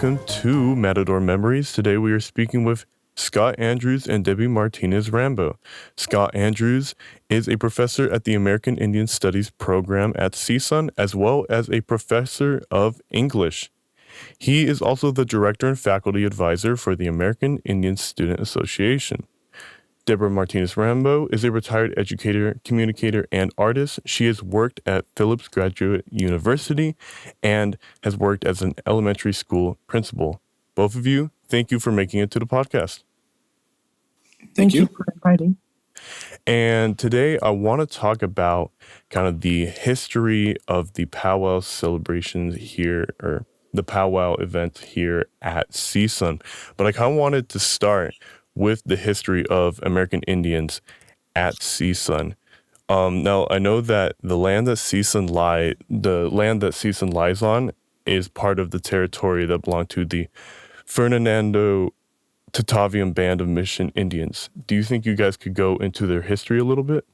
welcome to Matador Memories. Today we are speaking with Scott Andrews and Debbie Martinez-Rambo. Scott Andrews is a professor at the American Indian Studies program at CSUN, as well as a professor of English. He is also the director and faculty advisor for the American Indian Student Association. Deborah Martinez-Rambo is a retired educator, communicator, and artist. She has worked at Phillips Graduate University and has worked as an elementary school principal. Both of you, thank you for making it to the podcast. Thank you for inviting. And today I want to talk about kind of the history of the powwow celebrations here, or the powwow event here at CSUN. But I kind of wanted to start with the history of American Indians at CSUN. Now, I know that the land that CSUN lies on is part of the territory that belonged to the Fernando Tataviam Band of Mission Indians. Do you think you guys could go into their history a little bit?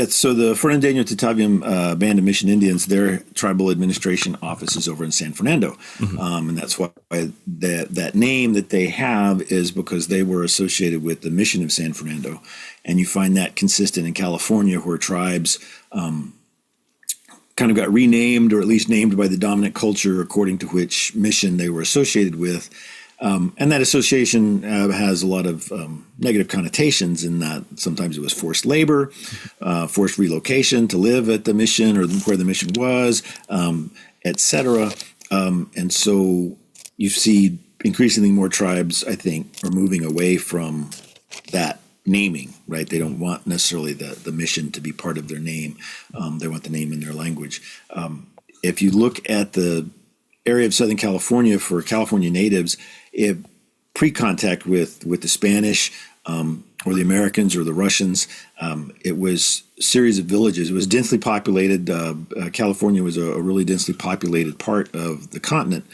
So the Fernando Tataviam Band of Mission Indians, their tribal administration office is over in San Fernando. Mm-hmm. And that's why that name that they have is because they were associated with the mission of San Fernando. And you find that consistent in California, where tribes kind of got renamed, or at least named by the dominant culture according to which mission they were associated with. And that association has a lot of negative connotations, in that sometimes it was forced labor, forced relocation to live at the mission or where the mission was, etc. And so you see increasingly more tribes, I think, are moving away from that naming, right? They don't want necessarily the mission to be part of their name. They want the name in their language. If you look at the area of Southern California for California natives, pre-contact with the Spanish or the Americans or the Russians, it was a series of villages. It was densely populated. California was a really densely populated part of the continent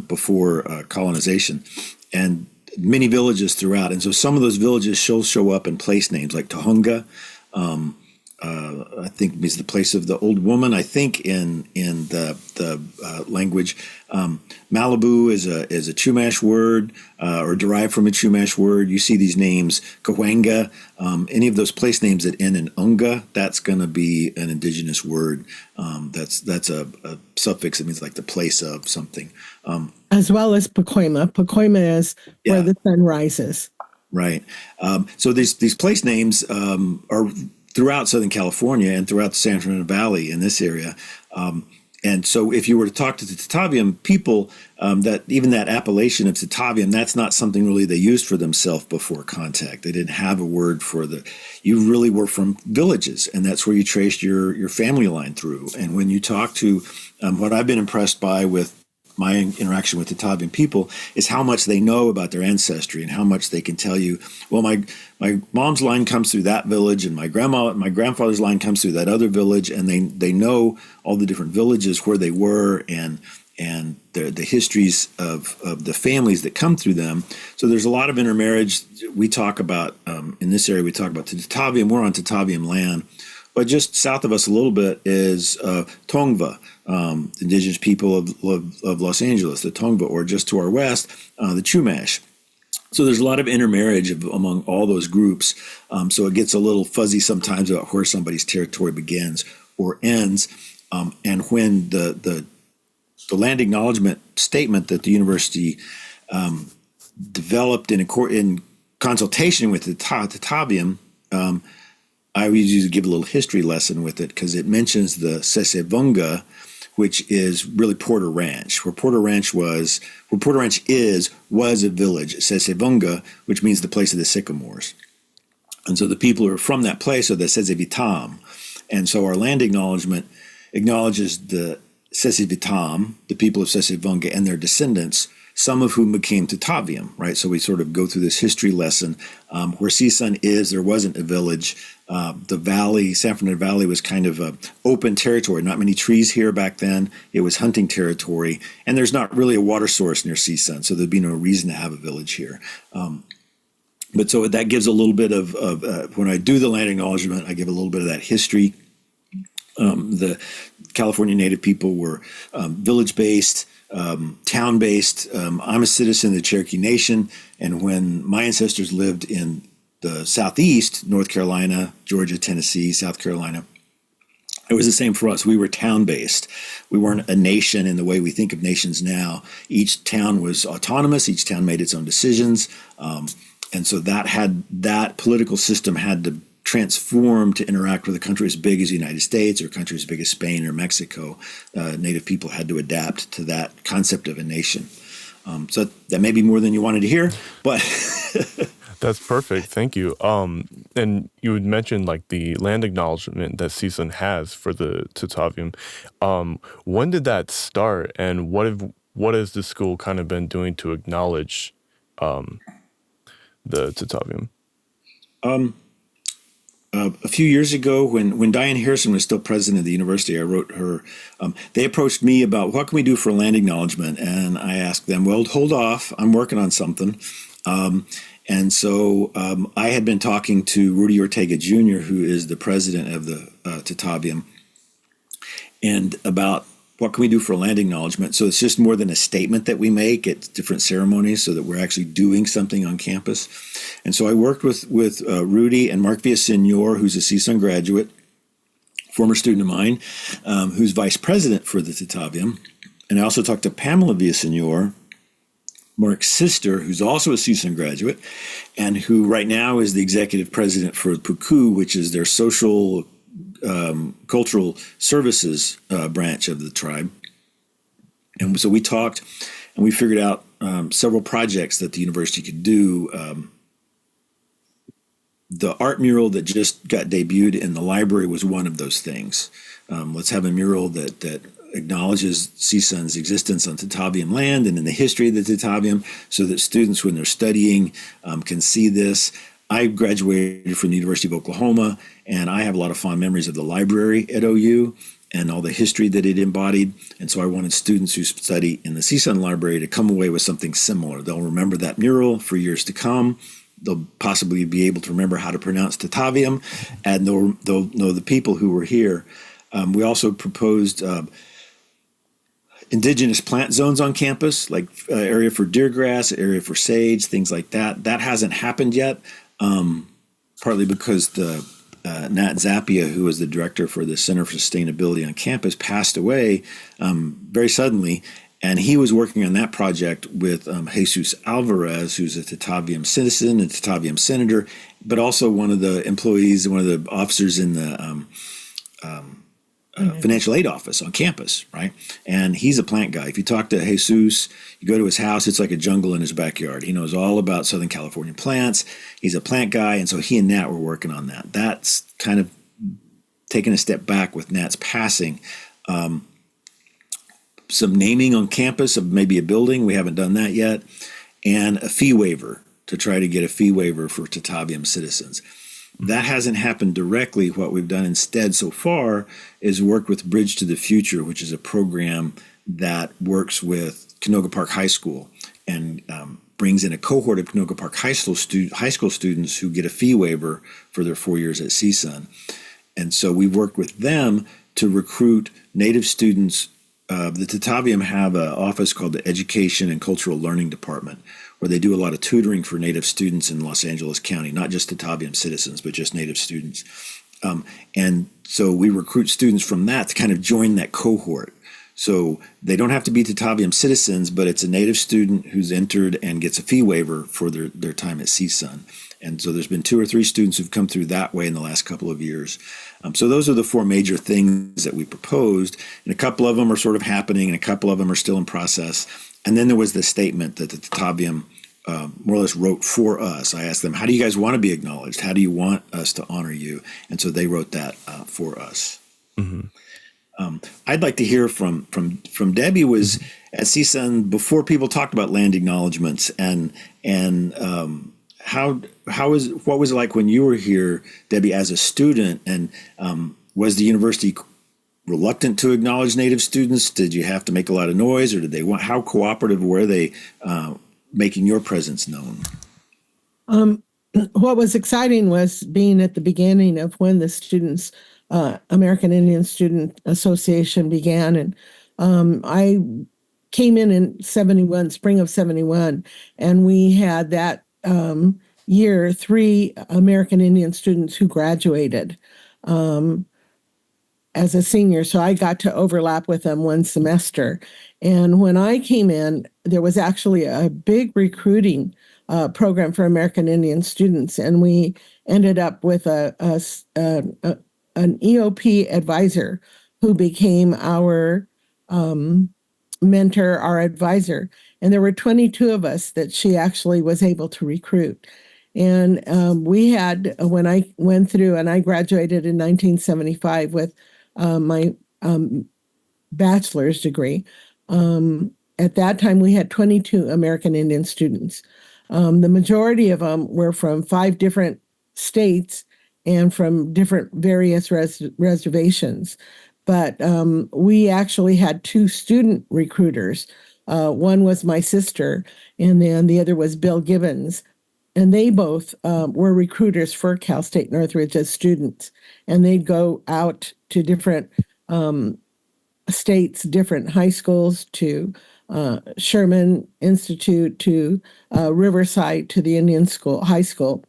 before colonization, and many villages throughout. And so some of those villages show up in place names like Tahunga. I think means the place of the old woman. I think in the language, Malibu is a Chumash word, or derived from a Chumash word. You see these names, Cahuenga, any of those place names that end in unga, that's going to be an indigenous word. That's a suffix that means like the place of something. As well as Pacoima. Pacoima is where the sun rises. Right. So these place names are throughout Southern California and throughout the San Fernando Valley in this area. And so if you were to talk to the Tataviam people, that even that appellation of Tataviam, that's not something really they used for themselves before contact. They didn't have a word for you really were from villages, and that's where you traced your family line through. And when you talk to, what I've been impressed by with my interaction with Tataviam people is how much they know about their ancestry and how much they can tell you, well, my mom's line comes through that village, and my grandfather's line comes through that other village, and they know all the different villages where they were and the histories of the families that come through them. So there's a lot of intermarriage. We talk about, in this area, we talk about Tataviam. We're on Tataviam land. But just south of us a little bit is Tongva, indigenous people of Los Angeles, the Tongva, or just to our west, the Chumash. So there's a lot of intermarriage among all those groups. So it gets a little fuzzy sometimes about where somebody's territory begins or ends. And when the land acknowledgement statement that the university developed in consultation with the Tataviam, I would usually give a little history lesson with it, because it mentions the Sesevunga, which is really Porter Ranch. Where Porter Ranch was a village, Sesevunga, which means the place of the sycamores. And so the people who are from that place are the Sesevitam. And so our land acknowledgement acknowledges the Sesevitam, the people of Sesevunga, and their descendants, some of whom became Tataviam, right? So we sort of go through this history lesson. Where CSUN is, there wasn't a village. The valley, San Fernando Valley, was kind of a open territory. Not many trees here back then. It was hunting territory. And there's not really a water source near CSUN, so there'd be no reason to have a village here. But so that gives a little bit of when I do the land acknowledgement, I give a little bit of that history. The California Native people were village-based, town-based. I'm a citizen of the Cherokee Nation, and when my ancestors lived in the Southeast, North Carolina, Georgia, Tennessee, South Carolina, it was the same for us. We were town-based. We weren't a nation in the way we think of nations now. Each town was autonomous. Each town made its own decisions. And so that political system had to transform to interact with a country as big as the United States or a country as big as Spain or Mexico. Native people had to adapt to that concept of a nation. So that may be more than you wanted to hear, but That's perfect. Thank you. And you had mentioned like the land acknowledgement that CSUN has for the Tataviam. When did that start, and what has the school kind of been doing to acknowledge the Tataviam? A few years ago, when Diane Harrison was still president of the university, I wrote her. They approached me about what can we do for land acknowledgement, and I asked them, well, hold off. I'm working on something. And so I had been talking to Rudy Ortega Jr., who is the president of the Tataviam, and about what can we do for land acknowledgement. So it's just more than a statement that we make at different ceremonies, so that we're actually doing something on campus. And so I worked with Rudy and Mark Villasenor, who's a CSUN graduate, former student of mine, who's vice president for the Tataviam. And I also talked to Pamela Villasenor, Mark's sister, who's also a CSUN graduate, and who right now is the executive president for Puku, which is their social cultural services branch of the tribe. And so we talked, and we figured out several projects that the university could do. The art mural that just got debuted in the library was one of those things. Let's have a mural that acknowledges CSUN's existence on Tataviam land and in the history of the Tataviam, so that students, when they're studying, can see this. I graduated from the University of Oklahoma, and I have a lot of fond memories of the library at OU and all the history that it embodied. And so I wanted students who study in the CSUN library to come away with something similar. They'll remember that mural for years to come. They'll possibly be able to remember how to pronounce Tataviam, and they'll know the people who were here. We also proposed indigenous plant zones on campus, like area for deergrass, area for sage, things like that. That hasn't happened yet, partly because the Nat Zappia, who was the director for the Center for Sustainability on campus, passed away very suddenly. And he was working on that project with Jesus Alvarez, who's a Tataviam citizen and Tataviam senator, but also one of the employees, one of the officers in the financial aid office on campus, right? And he's a plant guy. If you talk to Jesus, you go to his house, it's like a jungle in his backyard. He knows all about Southern California plants. He's a plant guy, and so he and Nat were working on that. That's kind of taken a step back with Nat's passing. Some naming on campus of maybe a building, we haven't done that yet, and a fee waiver to try to get a fee waiver for Tataviam citizens. That hasn't happened directly. What we've done instead so far is work with Bridge to the Future, which is a program that works with Canoga Park High School and brings in a cohort of Canoga Park High School students who get a fee waiver for their 4 years at CSUN. And so we've worked with them to recruit Native students. The Tataviam have an office called the Education and Cultural Learning Department, where they do a lot of tutoring for Native students in Los Angeles County, not just Tataviam citizens, but just Native students. And so we recruit students from that to kind of join that cohort. So they don't have to be Tataviam citizens, but it's a Native student who's entered and gets a fee waiver for their time at CSUN. And so there's been 2 or 3 students who've come through that way in the last couple of years. So those are the 4 major things that we proposed. And a couple of them are sort of happening, and a couple of them are still in process. And then there was the statement that the Tataviam more or less wrote for us. I asked them, how do you guys want to be acknowledged? How do you want us to honor you? And so they wrote that for us. Mm-hmm. I'd like to hear from Debbie. Was at CSUN before people talked about land acknowledgements, and what was it like when you were here, Debbie, as a student? And was the university reluctant to acknowledge Native students? Did you have to make a lot of noise, or did they want? How cooperative were they making your presence known? What was exciting was being at the beginning of when the students American Indian Student Association began. And I came in 71, spring of 71, and we had that year 3 American Indian students who graduated as a senior. So I got to overlap with them one semester. And when I came in, there was actually a big recruiting program for American Indian students. And we ended up with an EOP advisor who became our mentor, our advisor. And there were 22 of us that she actually was able to recruit. And we had, when I went through, and I graduated in 1975 with my bachelor's degree. At that time, we had 22 American Indian students. The majority of them were from 5 different states and from different various reservations. But we actually had 2 student recruiters. One was my sister, and then the other was Bill Gibbons. And they both were recruiters for Cal State Northridge as students. And they'd go out to different states, different high schools, to Sherman Institute, to Riverside, to the Indian School, high school,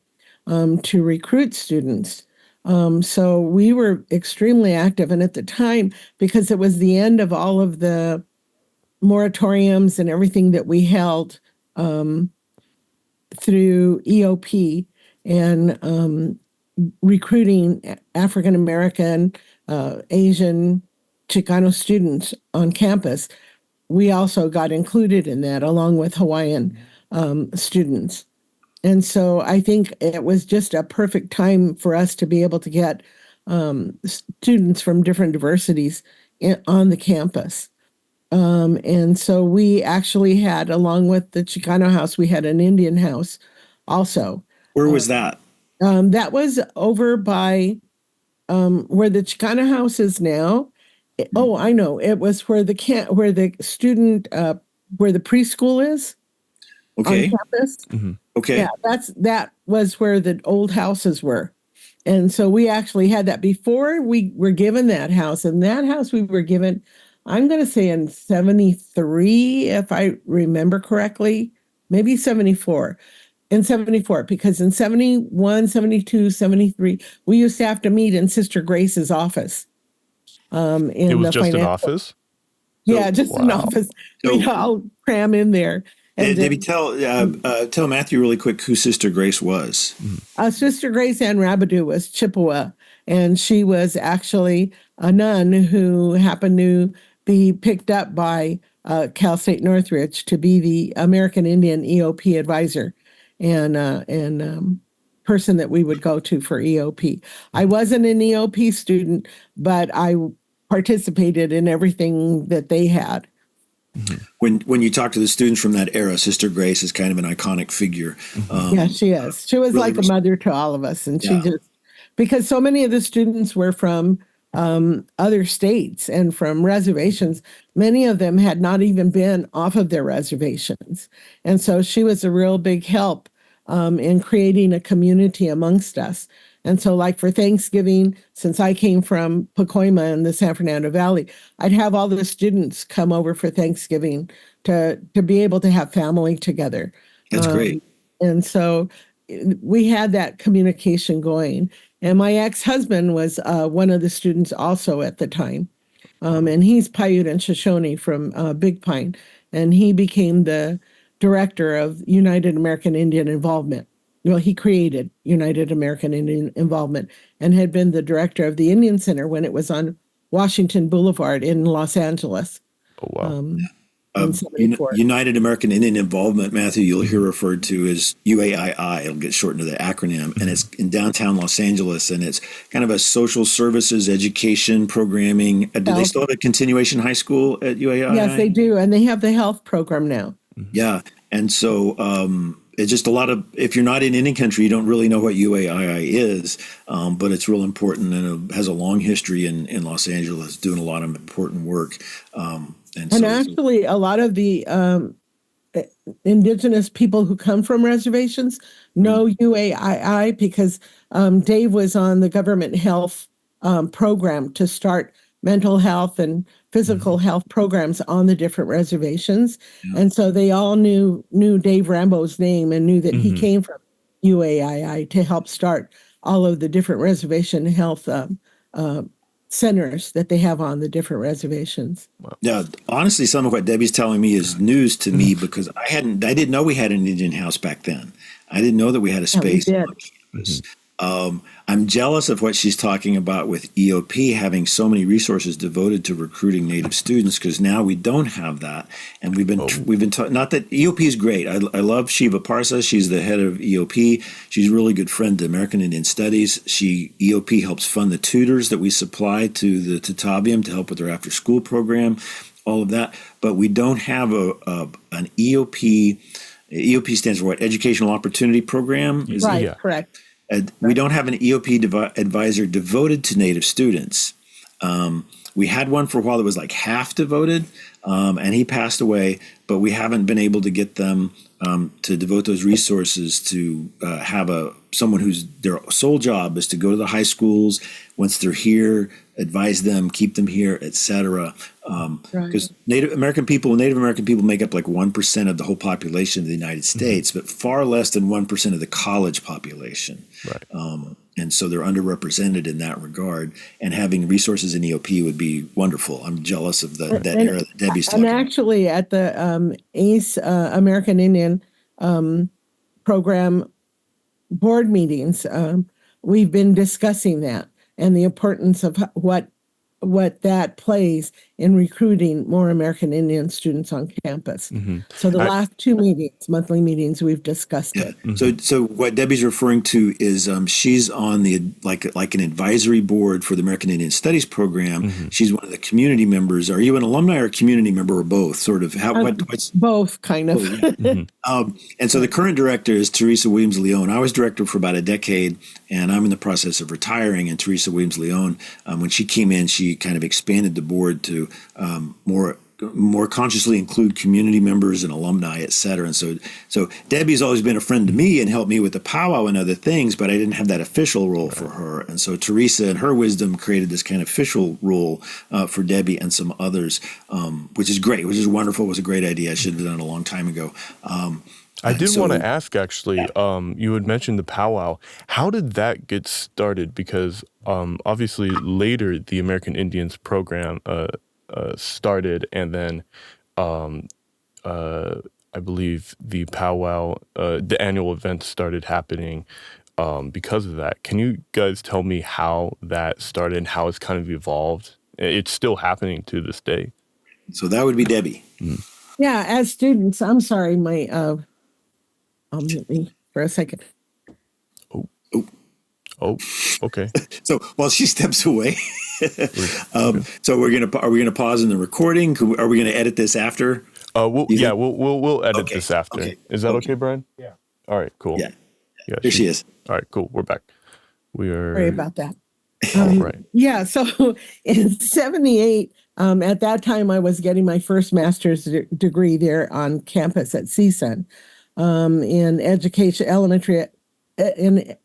to recruit students. So we were extremely active. And at the time, because it was the end of all of the moratoriums and everything that we held through EOP and recruiting African American, Asian, Chicano students on campus, we also got included in that along with Hawaiian students. And so I think it was just a perfect time for us to be able to get students from different diversities on the campus. And so we actually had, along with the Chicano house, we had an Indian house also. Where was that? That was over by where the Chicano house is now. Oh, I know. It was where the student, where the preschool is Okay. on campus. Mm-hmm. Okay. Yeah, that was where the old houses were. And so we actually had that before we were given that house. And that house we were given, I'm going to say in 73, if I remember correctly, maybe 74. In 74, because in 71, 72, 73, we used to have to meet in Sister Grace's office. It was just an office? Yeah, just an Wow. office. We'd all cram in there. And Debbie, tell Matthew really quick who Sister Grace was. Sister Grace Ann Rabidou was Chippewa, and she was actually a nun who happened to be picked up by Cal State Northridge to be the American Indian EOP advisor and person that we would go to for EOP. I wasn't an EOP student, but I participated in everything that they had. When you talk to the students from that era, Sister Grace is kind of an iconic figure. Yeah, she is. She was really like a mother to all of us. And she Yeah. just, because so many of the students were from other states and from reservations, many of them had not even been off of their reservations. And so she was a real big help in creating a community amongst us. And so, like for Thanksgiving, since I came from Pacoima in the San Fernando Valley, I'd have all the students come over for Thanksgiving to be able to have family together. That's great. And so we had that communication going. And my ex-husband was one of the students also at the time. And he's Paiute and Shoshone from Big Pine. And he became the director of United American Indian Involvement. Well, he created United American Indian Involvement and had been the director of the Indian Center when it was on Washington Boulevard in Los Angeles. Oh, wow. In 74. United American Indian Involvement, Matthew, you'll hear referred to as UAII. It'll get shortened to the acronym. And it's in downtown Los Angeles. And it's kind of a social services, education, programming. Do they still have a continuation high school at UAII? Yes, they do. And they have the health program now. Yeah. And so it's just a lot of, if you're not in Indian country, you don't really know what UAII is, but it's real important and it has a long history in Los Angeles, doing a lot of important work. And actually, a lot of the indigenous people who come from reservations know UAII because Dave was on the government health program to start mental health and physical health programs on the different reservations. Yeah. And so they all knew Dave Rambo's name and knew that he came from UAII to help start all of the different reservation health centers that they have on the different reservations. Yeah, honestly, some of what Debbie's telling me is news to me because I didn't know we had an Indian house back then. I didn't know that we had a space on campus. I'm jealous of what she's talking about with EOP having so many resources devoted to recruiting Native students, because now we don't have that, and we've been not that EOP is great. I love Shiva Parsa. She's the head of EOP. She's a really good friend to American Indian Studies. EOP helps fund the tutors that we supply to the Tataviam to help with their after school program, all of that. But we don't have an EOP. EOP stands for what? Educational Opportunity Program. Right, correct. We don't have an EOP advisor devoted to Native students. We had one for a while that was like half devoted, and he passed away, but we haven't been able to get them to devote those resources to have someone whose their sole job is to go to the high schools once they're here, advise them, keep them here, etc. Because Native American people make up like 1% of the whole population of the United States, but far less than 1% of the college population. Right. And so they're underrepresented in that regard. And having resources in EOP would be wonderful. I'm jealous of that era that Debbie's talking about. And actually, at the ACE American Indian Program board meetings, we've been discussing that and the importance of what that plays in recruiting more American Indian students on campus. So the last two monthly meetings, we've discussed it. So what Debbie's referring to is she's on the like an advisory board for the American Indian Studies program. She's one of the community members. Are you an alumni or a community member or both? Sort of what's both kind of. And so the current director is Teresa Williams-Leone. I was director for about a decade, and I'm in the process of retiring. And Teresa Williams-Leone, when she came in, she kind of expanded the board to more consciously include community members and alumni, et cetera. And so Debbie's always been a friend to me and helped me with the powwow and other things, but I didn't have that official role for her. And so Teresa and her wisdom created this kind of official role for Debbie and some others, which is great, which is wonderful. It was a great idea. I should have done it a long time ago. I did want to ask, actually, you had mentioned the powwow. How did that get started? Because obviously later the American Indians program started, and then I believe the powwow, the annual event started happening because of that. Can you guys tell me how that started and how it's kind of evolved? It's still happening to this day. So that would be Debbie. Yeah, as students, I'm sorry, mute me for a second. Oh, okay. So while she steps away, so are we gonna pause in the recording? Are we gonna edit this after? We'll edit this after. Okay. Is that okay, Brian? Yeah. All right, cool. Yeah. Here she is. All right, cool. We're back. We are. Sorry about that. Right. Yeah. So in '78, at that time, I was getting my first master's degree there on campus at CSUN in education, elementary, in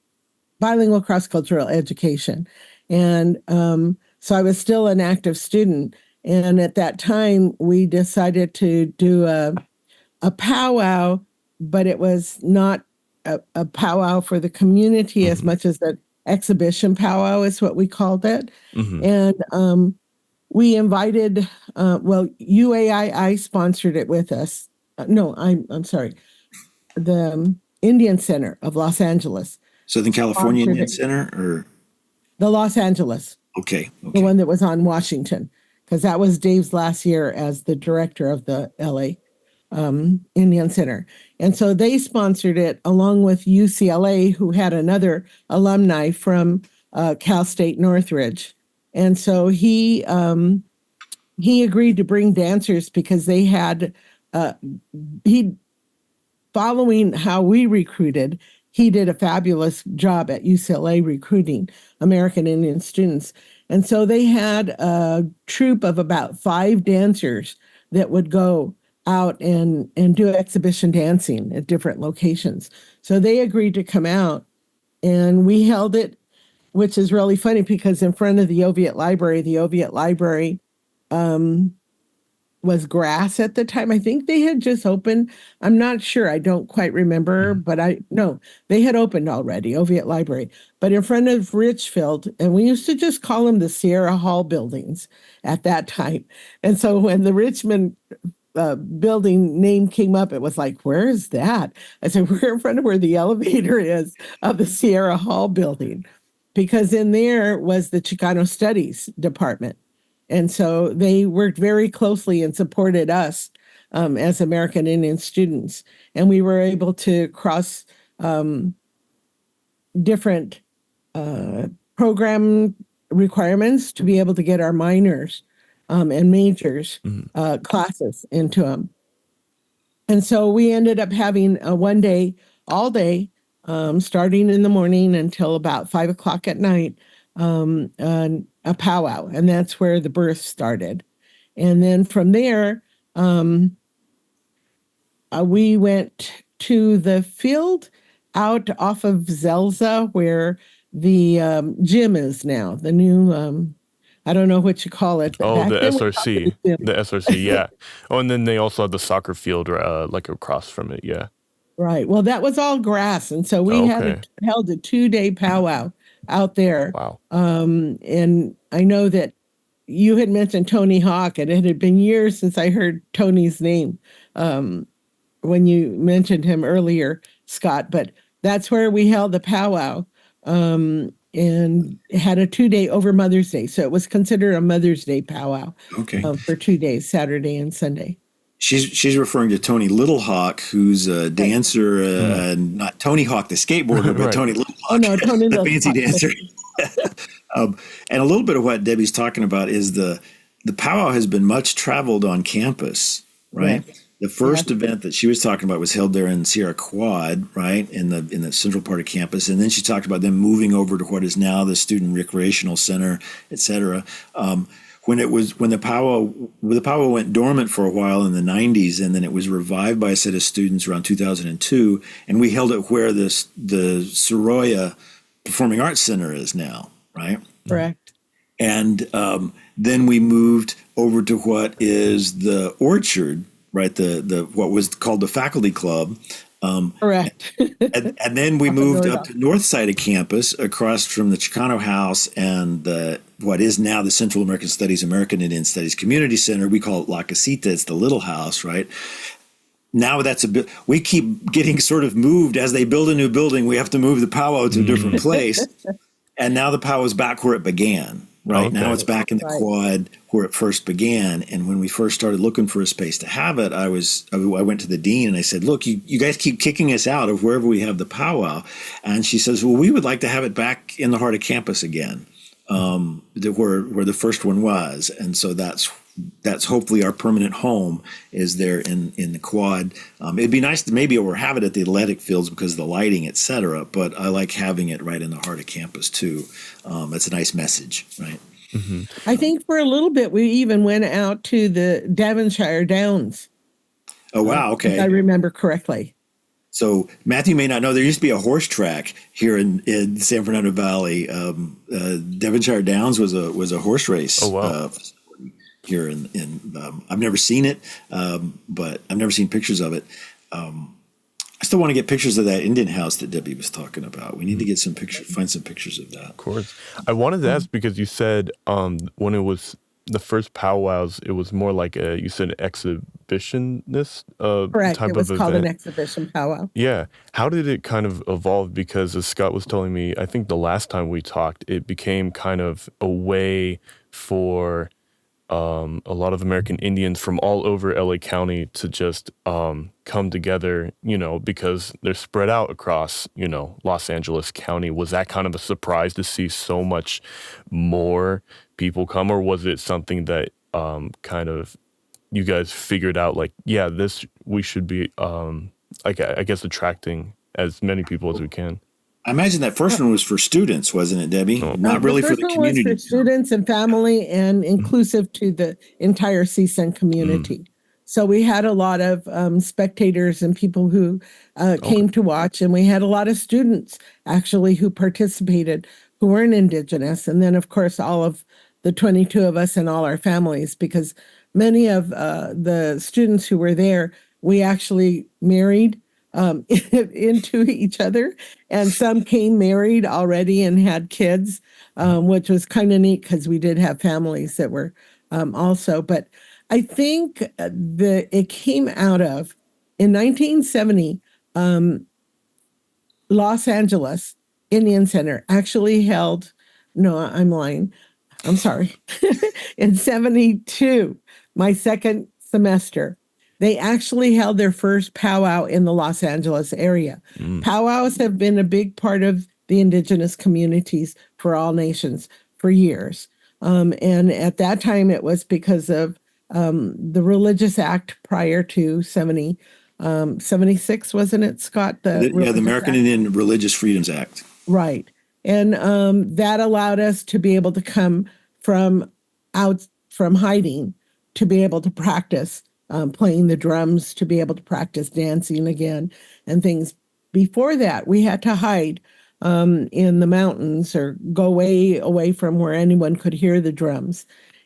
bilingual cross-cultural education. And so I was still an active student. And at that time, we decided to do a powwow, but it was not a powwow for the community as much as an exhibition powwow is what we called it. And we invited, UAII sponsored it with us. I'm sorry. The Indian Center of Los Angeles. Southern California Indian Center, or the Los Angeles. Okay. The one that was on Washington, because that was Dave's last year as the director of the LA Indian Center. And so they sponsored it along with UCLA, who had another alumni from Cal State Northridge. And so he agreed to bring dancers because they had, following how we recruited, he did a fabulous job at UCLA recruiting American Indian students. And so they had a troupe of about 5 dancers that would go out and do exhibition dancing at different locations. So they agreed to come out, and we held it which is really funny because in front of the Oviatt Library was grass at the time. I think they had just opened. I'm not sure. I don't quite remember, but they had opened already, Oviatt Library. But in front of Richfield, and we used to just call them the Sierra Hall buildings at that time. And so when the Richmond building name came up, it was like, where is that? I said, we're in front of where the elevator is of the Sierra Hall building, because in there was the Chicano Studies department. And so they worked very closely and supported us as American Indian students. And we were able to cross different program requirements to be able to get our minors and majors classes into them. And so we ended up having a one day, all day, starting in the morning until about 5 o'clock at night, a powwow. And that's where the birth started. And then from there, we went to the field out off of Zelza, where the gym is now, the new, I don't know what you call it. Oh, Back the then we SRC. called it the gym. The SRC, yeah. Oh, and then they also had the soccer field like across from it, yeah. Right. Well, that was all grass. And so we Okay. held a 2-day powwow out there. Wow. And I know that you had mentioned Tony Hawk, and it had been years since I heard Tony's name when you mentioned him earlier, Scott. But that's where we held the powwow and had a 2-day over Mother's Day. So it was considered a Mother's Day powwow for 2 days, Saturday and Sunday. She's referring to Tony Littlehawk, who's a dancer, not Tony Hawk the skateboarder, but Right. Tony Littlehawk, Oh, no, Tony the Littlehawk. fancy dancer. And a little bit of what Debbie's talking about is the powwow has been much traveled on campus, right? Yes. The first event that she was talking about was held there in Sierra Quad, right, in the central part of campus, and then she talked about them moving over to what is now the Student Recreational Center, et cetera. When the powwow went dormant for a while in the 90s, and then it was revived by a set of students around 2002, and we held it where the Soroya Performing Arts Center is now, right? Correct. And then we moved over to what is the Orchard, right? The what was called the Faculty Club. Correct. And then we moved up to north side of campus across from the Chicano House and what is now the Central American Studies, American Indian Studies Community Center. We call it La Casita. It's the little house, right? Now that's we keep getting sort of moved as they build a new building. We have to move the powwow to a different place. And now the powwow is back where it began, right? Okay. Now it's back in the quad where it first began. And when we first started looking for a space to have it, I went to the dean and I said, look, you guys keep kicking us out of wherever we have the powwow. And she says, well, we would like to have it back in the heart of campus again, where the first one was. And so that's hopefully our permanent home is there in the quad. It'd be nice to maybe have it at the athletic fields because of the lighting, et cetera. But I like having it right in the heart of campus too. It's a nice message, right? Mm-hmm. I think for a little bit, we even went out to the Devonshire Downs. Oh, wow. Okay. If I remember correctly. So Matthew may not know, there used to be a horse track here in San Fernando Valley. Devonshire Downs was a horse race. Oh, wow. Here in I've never seen it, but I've never seen pictures of it. I still want to get pictures of that Indian house that Debbie was talking about. We need to get find some pictures of that. Of course. I wanted to ask because you said when it was the first powwows, it was more like you said exhibitionist Correct. type It was of called event. an exhibition powwow. Yeah. How did it kind of evolve? Because as Scott was telling me, I think the last time we talked, it became kind of a way for a lot of American Indians from all over LA County to just come together, because they're spread out across, Los Angeles County. Was that kind of a surprise to see so much more people come, or was it something that kind of you guys figured out like, yeah, we should be, I guess, attracting as many people as we can? I imagine that first one was for students, wasn't it, Debbie? Not really for the community. Was for students and family and inclusive to the entire CSUN community. So we had a lot of spectators and people who came to watch, and we had a lot of students actually who participated who weren't Indigenous. And then, of course, all of the 22 of us and all our families, because many of the students who were there, we actually married into each other. And some came married already and had kids, which was kind of neat because we did have families that were also. But I think it came out of, in 1970, Los Angeles Indian Center actually held, no, I'm lying. I'm sorry. In 72, my second semester, they actually held their first powwow in the Los Angeles area. Powwows have been a big part of the indigenous communities for all nations for years. And at that time, it was because of the Religious Act prior to 76, wasn't it, Scott? The American Indian Religious Freedoms Act. Right. And that allowed us to be able to come from hiding to be able to practice playing the drums, to be able to practice dancing again and things. Before that, we had to hide in the mountains or go way away from where anyone could hear the drums.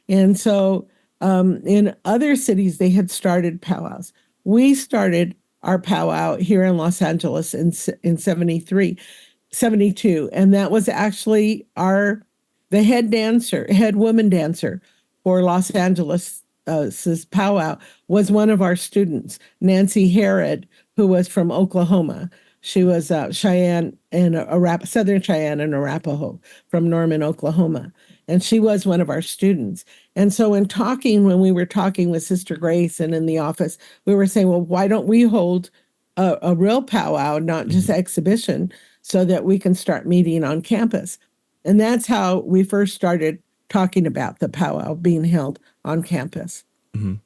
And so in other cities, they had started powwows. We started our powwow here in Los Angeles in 73. 72, and that was actually the head woman dancer for Los Angeles powwow was one of our students, Nancy Herod, who was from Oklahoma. She was Cheyenne and Southern Cheyenne and Arapaho from Norman, Oklahoma, and she was one of our students. And so when we were talking with Sister Grace and in the office, we were saying, well, why don't we hold a real powwow, not just exhibition, so that we can start meeting on campus. And that's how we first started talking about the powwow being held on campus. And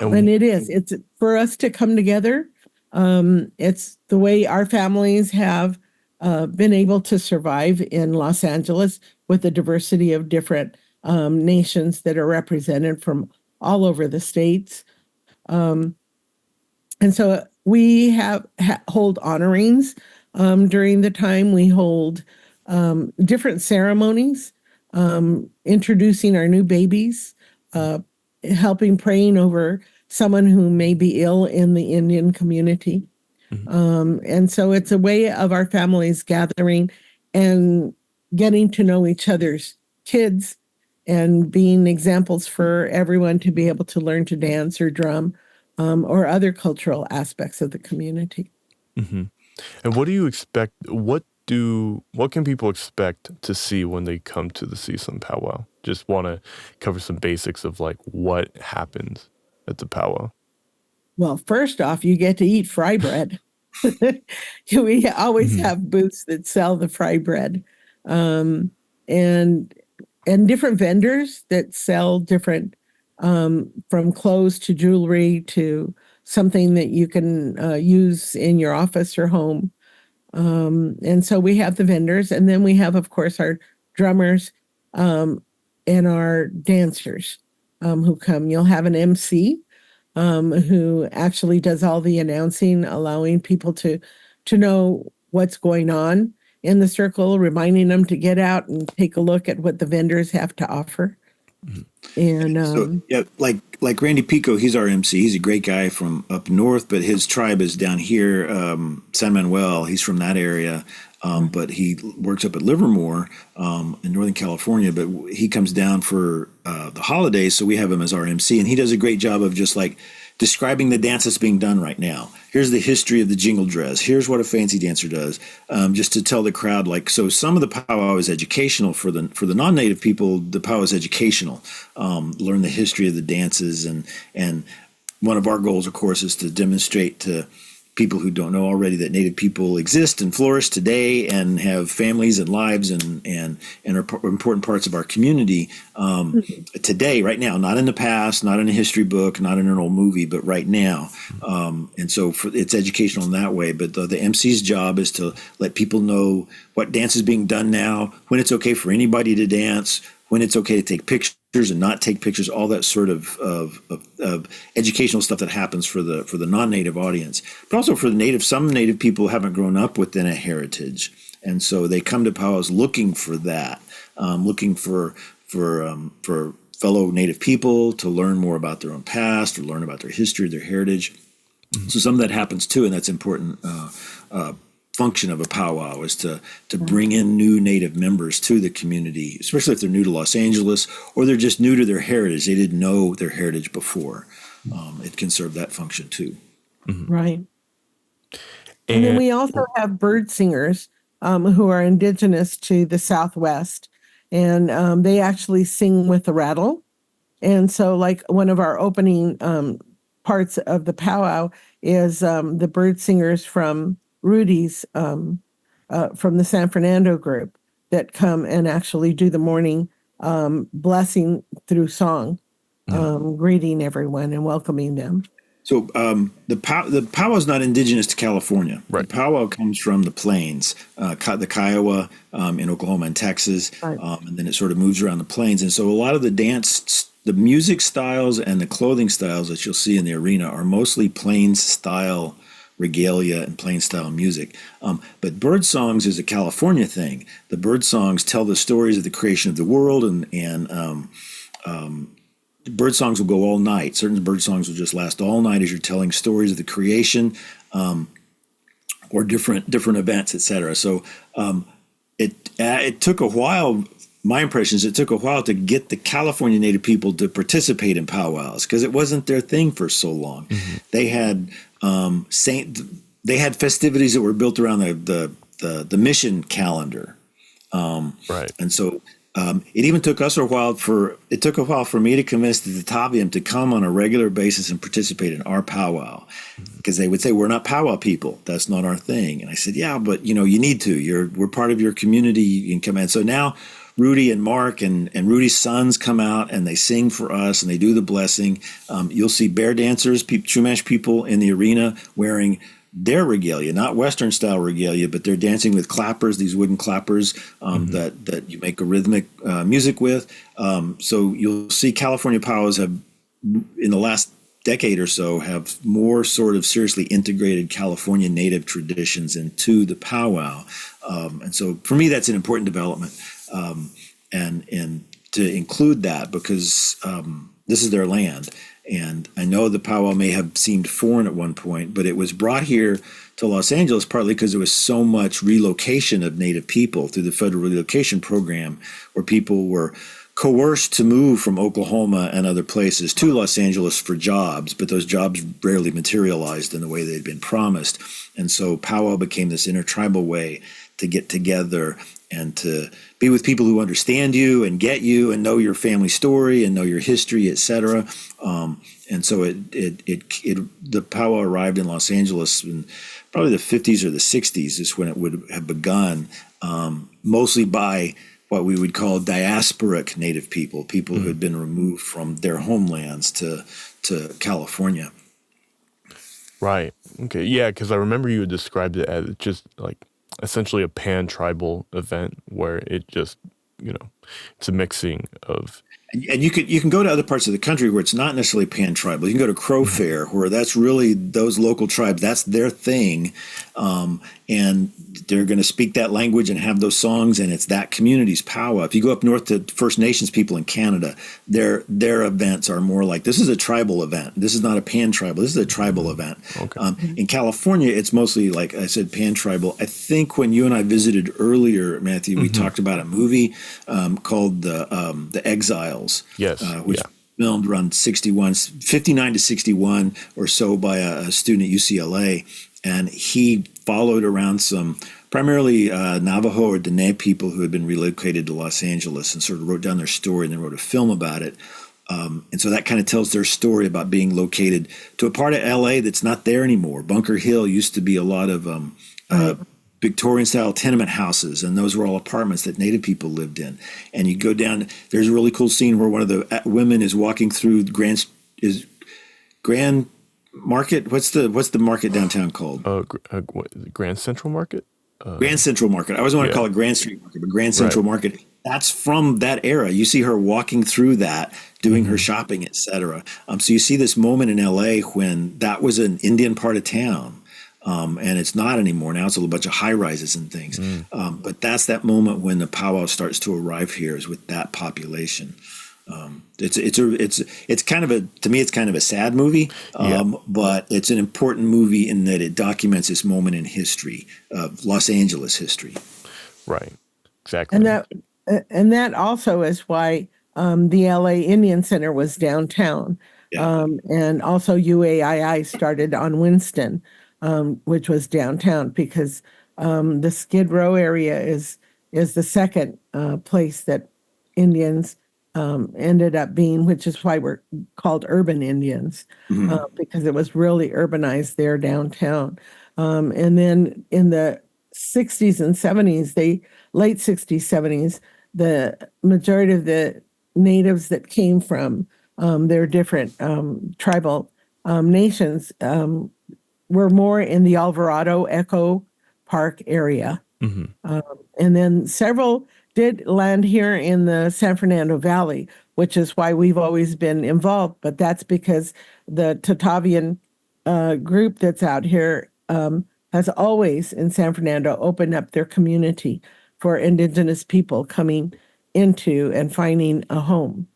it's for us to come together. It's the way our families have been able to survive in Los Angeles with the diversity of different nations that are represented from all over the states. And so we hold honorings during the time. We hold different ceremonies, introducing our new babies, praying over someone who may be ill in the Indian community. And so it's a way of our families gathering and getting to know each other's kids and being examples for everyone to be able to learn to dance or drum or other cultural aspects of the community. And what do you expect? What can people expect to see when they come to the CSUN powwow? Just want to cover some basics of like what happens at the powwow. Well, first off, you get to eat fry bread. We always have booths that sell the fry bread, and different vendors that sell different, from clothes to jewelry to something that you can use in your office or home. And so we have the vendors, and then we have, of course, our drummers and our dancers who come. You'll have an MC who actually does all the announcing, allowing people to know what's going on in the circle, reminding them to get out and take a look at what the vendors have to offer. And like Randy Pico, he's our MC. He's a great guy from up north, but his tribe is down here, San Manuel. He's from that area, but he works up at Livermore in Northern California. But he comes down for the holidays, so we have him as our MC, and he does a great job of just like describing the dance that's being done right now. Here's the history of the jingle dress. Here's what a fancy dancer does, just to tell the crowd. Like, so some of the powwow is educational for the non-native people. The powwow is educational. Learn the history of the dances, and one of our goals, of course, is to demonstrate to people who don't know already that Native people exist and flourish today and have families and lives and are important parts of our community today, right now, not in the past, not in a history book, not in an old movie, but right now. And so it's educational in that way. But the MC's job is to let people know what dance is being done now, when it's okay for anybody to dance, when it's okay to take pictures and not take pictures, all that sort of educational stuff that happens for the non-native audience, but also for the native. Some native people haven't grown up within a heritage, And so they come to powwows looking for that, looking for fellow Native people to learn more about their own past or learn about their history, their heritage. So some of that happens too, and that's important function of a powwow is to bring in new Native members to the community, especially if they're new to Los Angeles or they're just new to their heritage. They didn't know their heritage before. It can serve that function too. Right. And then we also have bird singers who are indigenous to the Southwest, and they actually sing with the rattle. And so, like, one of our opening parts of the powwow is the bird singers from Rudy's, from the San Fernando group, that come and actually do the morning blessing through song, greeting everyone and welcoming them. So the powwow is not indigenous to California. Right. The powwow comes from the plains, the Kiowa in Oklahoma and Texas, Right. And then it sort of moves around the plains. And so a lot of the the music styles and the clothing styles that you'll see in the arena are mostly plains style regalia and plains style music. But bird songs is a California thing. The bird songs tell the stories of the creation of the world, and bird songs will go all night. Certain bird songs will just last all night as you're telling stories of the creation, or different events, etc. So it took a while. My impression is it took a while to get the California Native people to participate in powwows because it wasn't their thing for so long. Mm-hmm. They had festivities that were built around the mission calendar, Right. And so it even took us a while for me to convince the Tavium to come on a regular basis and participate in our powwow, because they would say, we're not powwow people. That's not our thing. And I said, yeah, but you need to. We're part of your community. You can come in. So now Rudy and Mark and Rudy's sons come out and they sing for us and they do the blessing. You'll see bear dancers, Chumash people in the arena wearing their regalia, not Western style regalia, but they're dancing with clappers, these wooden clappers that you make a rhythmic music with. So you'll see California powwows have, in the last decade or so, have more sort of seriously integrated California Native traditions into the powwow. And so for me, that's an important development. And to include that because this is their land. And I know the powwow may have seemed foreign at one point, but it was brought here to Los Angeles partly because there was so much relocation of Native people through the federal relocation program, where people were coerced to move from Oklahoma and other places to Los Angeles for jobs, but those jobs rarely materialized in the way they'd been promised. And so powwow became this intertribal way to get together and to be with people who understand you and get you and know your family story and know your history, etc. And so the powwow arrived in Los Angeles in probably the 50s or the 60s is when it would have begun, mostly by what we would call diasporic Native people who had been removed from their homelands to California. Right. Okay. Yeah, because I remember you had described it as just like essentially a pan-tribal event where it just, it's a mixing of. And you can go to other parts of the country where it's not necessarily pan-tribal. You can go to Crow Fair, where that's really those local tribes, that's their thing. And they're going to speak that language and have those songs, and it's that community's powwow. If you go up north to First Nations people in Canada, their events are more like, this is a tribal event. This is not a pan-tribal. This is a tribal event. Okay. In California, it's mostly, like I said, pan-tribal. I think when you and I visited earlier, Matthew, we talked about a movie called The Exiles. Yes. Which filmed around 59 to 61 or so by a student at UCLA. And he followed around some primarily Navajo or Dene people who had been relocated to Los Angeles and sort of wrote down their story and then wrote a film about it. And so that kind of tells their story about being located to a part of LA that's not there anymore. Bunker Hill used to be a lot of Victorian-style tenement houses, and those were all apartments that Native people lived in. And you go down, there's a really cool scene where one of the women is walking through Grand Market. What's the market downtown called? Grand Central Market? Grand Central Market. I always want to call it Grand Street Market, but Grand Central Market. That's from that era. You see her walking through that, doing her shopping, etc. So you see this moment in LA when that was an Indian part of town. And it's not anymore. Now it's a little bunch of high rises and things. But that's that moment when the powwow starts to arrive here, is with that population. It's kind of to me, it's kind of a sad movie, but it's an important movie in that it documents this moment in history of Los Angeles history. Right. Exactly. And that also is why the LA Indian Center was downtown. Yeah. And also UAII started on Winston, which was downtown, because the Skid Row area is the second place that Indians ended up being, which is why we're called urban Indians, because it was really urbanized there downtown. And then in the 60s and 70s, late 60s, 70s, the majority of the natives that came from their different tribal nations were more in the Alvarado Echo Park area. And then several did land here in the San Fernando Valley, which is why we've always been involved. But that's because the Tatavian group that's out here has always in San Fernando opened up their community for indigenous people coming into and finding a home.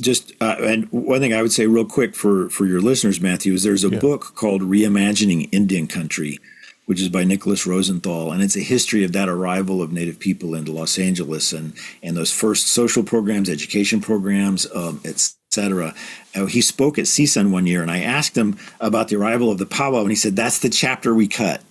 Just and one thing I would say real quick for your listeners, Matthew, is there's a book called Reimagining Indian Country, which is by Nicholas Rosenthal, and it's a history of that arrival of Native people into Los Angeles and those first social programs, education programs, et cetera. He spoke at CSUN one year, and I asked him about the arrival of the powwow, and he said, that's the chapter we cut.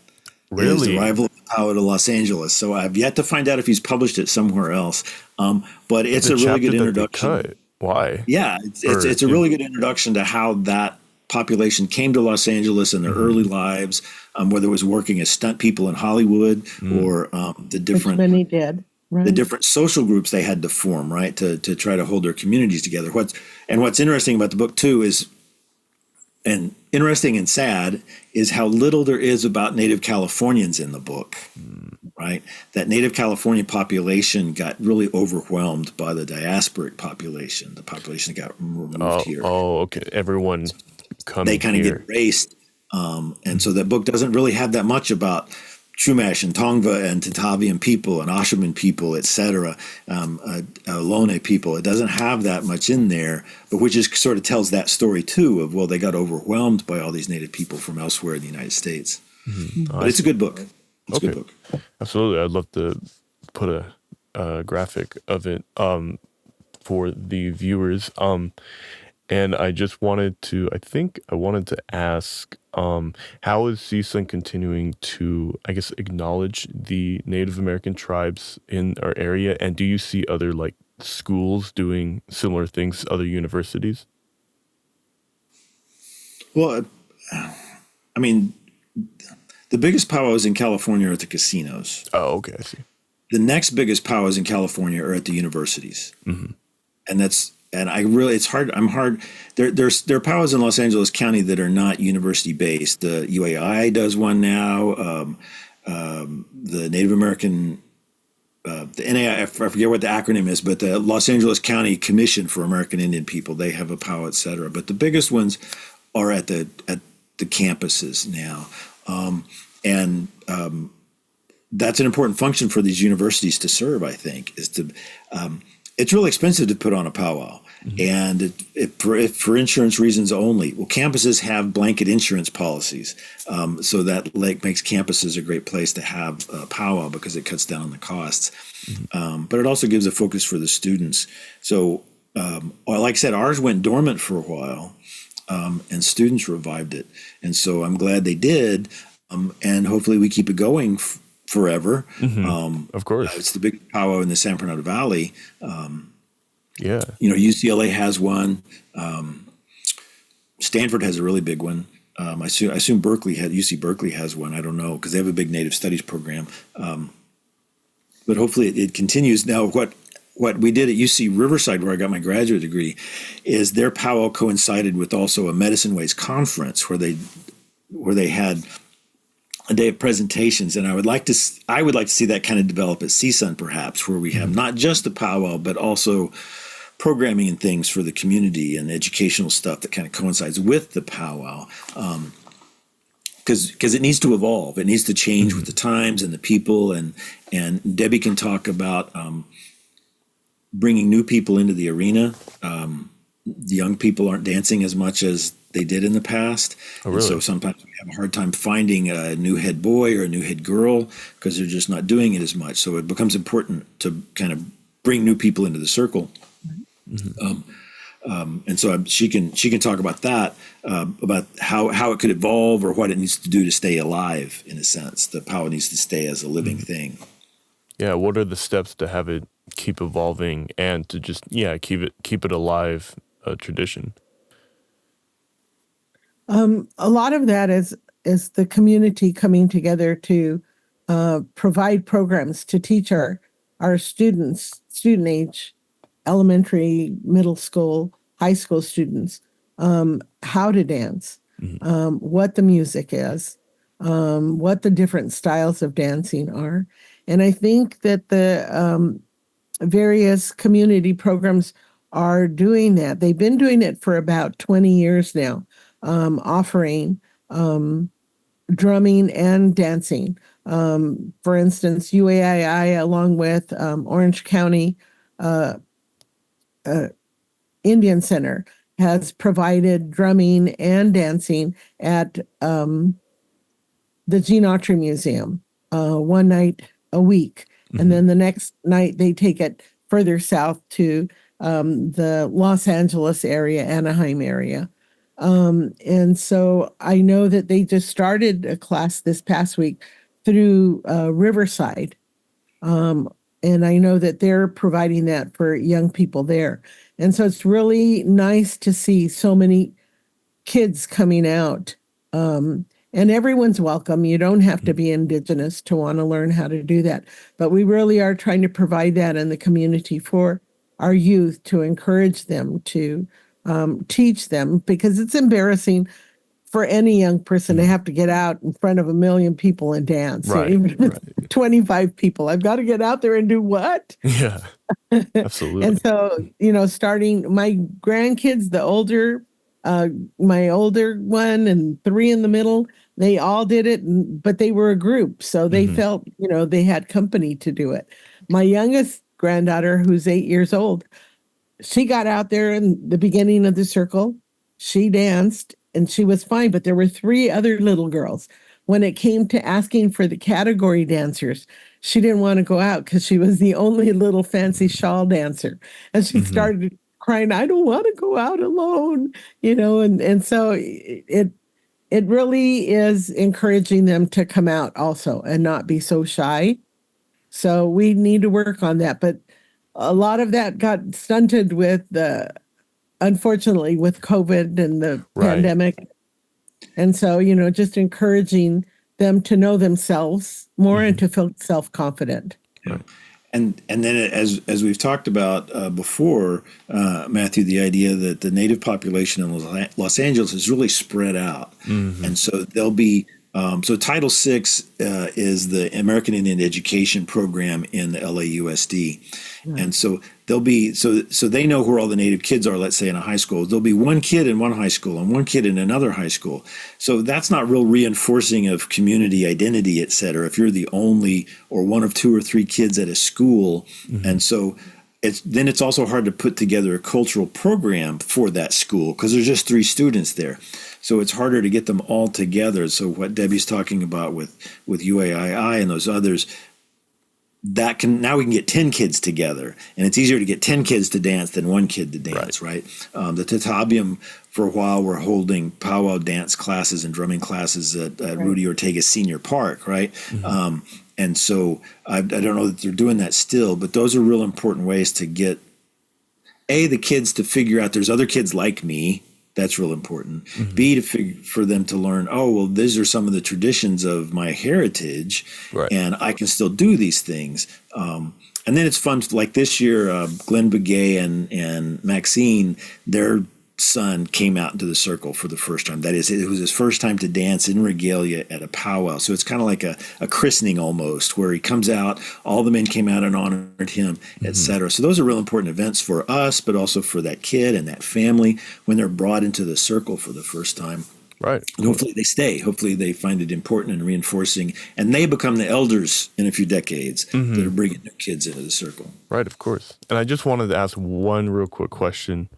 Really? The arrival of the powwow to Los Angeles. So I've yet to find out if he's published it somewhere else. But it's a really good introduction. Why? Yeah, it's a really good introduction to how that population came to Los Angeles in their early lives, whether it was working as stunt people in Hollywood or the different Which many did. Right. The different social groups they had to form, right, to try to hold their communities together. What's interesting about the book too is, and interesting and sad, is how little there is about Native Californians in the book, right? That Native California population got really overwhelmed by the diasporic population, the population that got removed here. Oh, okay. Everyone coming they kind of get erased. And so that book doesn't really have that much about Chumash and Tongva and Tatavian people and Ashaman people, et cetera, Ohlone people. It doesn't have that much in there, but which is sort of tells that story too of, well, they got overwhelmed by all these Native people from elsewhere in the United States. But it's a good book. It's a good book. Absolutely. I'd love to put a graphic of it for the viewers. And I just wanted to ask, how is CSUN continuing to, I guess, acknowledge the Native American tribes in our area? And do you see other schools doing similar things, other universities? Well, I mean, the biggest powwows in California are at the casinos. Oh, okay, I see. The next biggest powwows in California are at the universities. And it's hard. There are powwows in Los Angeles County that are not university based. The UAI does one now. The Native American, the NAI, I forget what the acronym is, but the Los Angeles County Commission for American Indian People, they have a powwow, et cetera. But the biggest ones are at the campuses now, and that's an important function for these universities to serve. I think is to. It's really expensive to put on a powwow, and for insurance reasons only. Well, campuses have blanket insurance policies, so that makes campuses a great place to have a powwow because it cuts down on the costs. But it also gives a focus for the students. So, like I said, ours went dormant for a while, and students revived it, and so I'm glad they did, and hopefully we keep it going forever. Of course. It's the big powwow in the San Fernando Valley. UCLA has one. Stanford has a really big one. I assume UC Berkeley has one. I don't know, because they have a big Native Studies program. But hopefully it continues. Now, what we did at UC Riverside, where I got my graduate degree, is their powwow coincided with also a Medicine Ways conference where they had a day of presentations, and I would like to see that kind of develop at CSUN, perhaps, where we have not just the powwow, but also programming and things for the community and educational stuff that kind of coincides with the powwow. because it needs to evolve. It needs to change with the times and the people. And Debbie can talk about bringing new people into the arena. The young people aren't dancing as much as they did in the past. Oh, really? And so sometimes we have a hard time finding a new head boy or a new head girl because they're just not doing it as much. So it becomes important to kind of bring new people into the circle. And so she can talk about that, about how it could evolve or what it needs to do to stay alive, in a sense. The powwow needs to stay as a living thing. Yeah, what are the steps to have it keep evolving and to just keep it alive, tradition? A lot of that is the community coming together to provide programs to teach our student age, elementary, middle school, high school students how to dance, what the music is, what the different styles of dancing are. And I think that the various community programs are doing that. They've been doing it for about 20 years now, offering drumming and dancing. For instance, UAII, along with Orange County Indian Center, has provided drumming and dancing at the Gene Autry Museum one night a week. And then the next night they take it further south to the Los Angeles area, Anaheim area. And so I know that they just started a class this past week through Riverside. And I know that they're providing that for young people there. And so it's really nice to see so many kids coming out. And everyone's welcome. You don't have to be Indigenous to want to learn how to do that. But we really are trying to provide that in the community for our youth, to encourage them, to teach them, because it's embarrassing for any young person to have to get out in front of 1 million people and dance. Right, Even if it's 25 people, I've got to get out there and do what? Yeah, absolutely. And so, starting my grandkids, my older one and 3 in the middle, they all did it, but they were a group. So they felt, they had company to do it. My youngest granddaughter, who's 8 years old, she got out there in the beginning of the circle. She danced and she was fine, but there were 3 other little girls. When it came to asking for the category dancers, she didn't want to go out because she was the only little fancy shawl dancer. And she started crying, I don't want to go out alone, and so it really is encouraging them to come out also and not be so shy. So we need to work on that. But a lot of that got stunted unfortunately, with COVID and the pandemic. And so, just encouraging them to know themselves more and to feel self-confident. Yeah. And then as we've talked about before, Matthew, the idea that the Native population in Los Angeles is really spread out. And so there'll be so Title VI is the American Indian Education Program in the LAUSD. And so there'll be so they know where all the Native kids are, let's say in a high school. There'll be one kid in one high school and one kid in another high school. So that's not real reinforcing of community identity, et cetera, if you're the only or one of 2 or 3 kids at a school. And so it's also hard to put together a cultural program for that school because there's just 3 students there. So it's harder to get them all together. So what Debbie's talking about with UAII and those others, now we can get 10 kids together, and it's easier to get 10 kids to dance than 1 kid to dance, right? The Tatabium, for a while, were holding powwow dance classes and drumming classes at Rudy Ortega Senior Park, right? And so I don't know that they're doing that still, but those are real important ways to get, the kids to figure out there's other kids like me. That's real important. B, for them to learn, these are some of the traditions of my heritage, and I can still do these things. And then it's fun, like this year, Glenn Begay and Maxine, their son came out into the circle for the first time. That is, it was his first time to dance in regalia at a powwow. So it's kind of like a christening almost, where he comes out, all the men came out and honored him, et cetera. So those are real important events for us, but also for that kid and that family when they're brought into the circle for the first time. Right. And hopefully they stay. Hopefully they find it important and reinforcing, and they become the elders in a few decades that are bringing their kids into the circle. Right, of course. And I just wanted to ask one real quick question.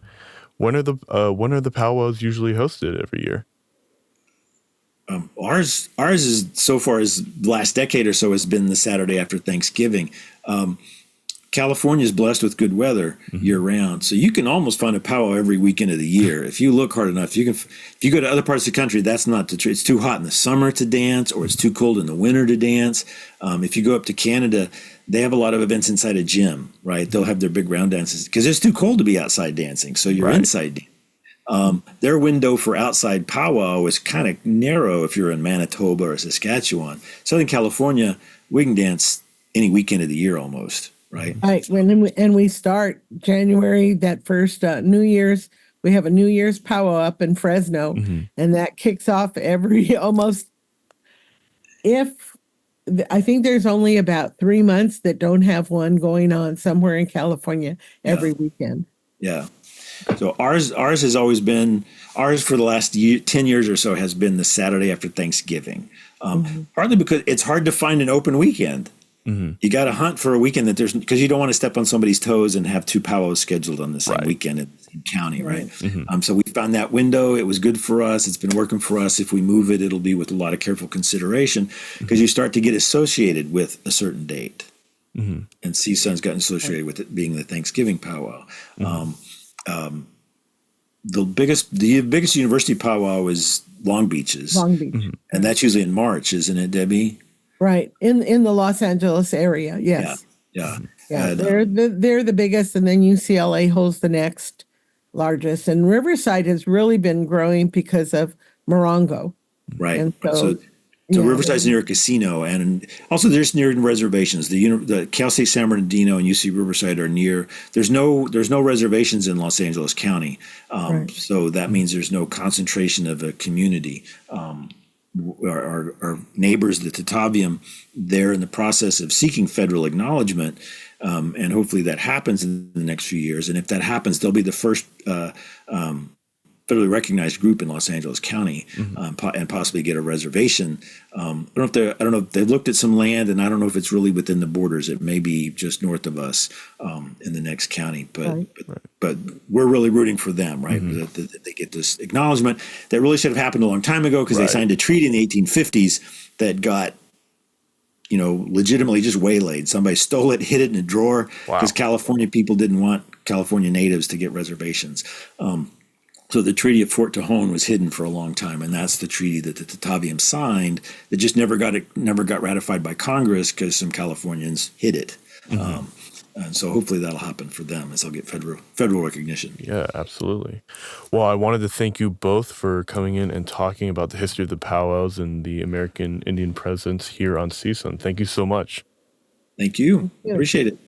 When are the powwows usually hosted every year? Ours is, so far as the last decade or so, has been the Saturday after Thanksgiving. California is blessed with good weather year round, so you can almost find a powwow every weekend of the year if you look hard enough. You can. If you go to other parts of the country, that's not the truth. It's too hot in the summer to dance, or it's too cold in the winter to dance. If you go up to Canada, they have a lot of events inside a gym. Right, they'll have their big round dances because it's too cold to be outside dancing, so you're inside dancing. Their window for outside powwow is kind of narrow if you're in Manitoba or Saskatchewan. Southern California, we can dance any weekend of the year almost. Right. And we start January, that first New Year's. We have a New Year's powwow up in Fresno, and that kicks off every almost. I think there's only about 3 months that don't have one going on somewhere in California every weekend. Yeah. So ours has always been, for the last 10 years or so has been the Saturday after Thanksgiving. Partly because it's hard to find an open weekend. You got to hunt for a weekend because you don't want to step on somebody's toes and have two powwows scheduled on the same weekend in the same county, right? So we found that window. It was good for us. It's been working for us. If we move it, it'll be with a lot of careful consideration because you start to get associated with a certain date. And CSUN's gotten associated with it being the Thanksgiving powwow. The biggest university powwow is Long Beach's. And that's usually in March, isn't it, Debbie? Right, in the Los Angeles area, yes. Yeah. And, they're the biggest, and then UCLA holds the next largest. And Riverside has really been growing because of Morongo. Right. And so Riverside's near a casino, and also there's near reservations. The Cal State San Bernardino and UC Riverside are near. There's no reservations in Los Angeles County, so that means there's no concentration of a community. Our neighbors, the Tataviam, they're in the process of seeking federal acknowledgement, and hopefully that happens in the next few years. And if that happens, they'll be the first federally recognized group in Los Angeles County, and possibly get a reservation. I don't know if they've looked at some land, and I don't know if it's really within the borders. It may be just north of us in the next county, but we're really rooting for them, right? That they get this acknowledgement that really should have happened a long time ago because they signed a treaty in the 1850s that got legitimately just waylaid. Somebody stole it, hid it in a drawer because California people didn't want California natives to get reservations. So the Treaty of Fort Tejon was hidden for a long time, and that's the treaty that the Tataviam signed that just never got ratified by Congress because some Californians hid it. And so hopefully that'll happen for them as they'll get federal recognition. Yeah, absolutely. Well, I wanted to thank you both for coming in and talking about the history of the powwows and the American Indian presence here on CSUN. Thank you so much. Thank you. Appreciate it.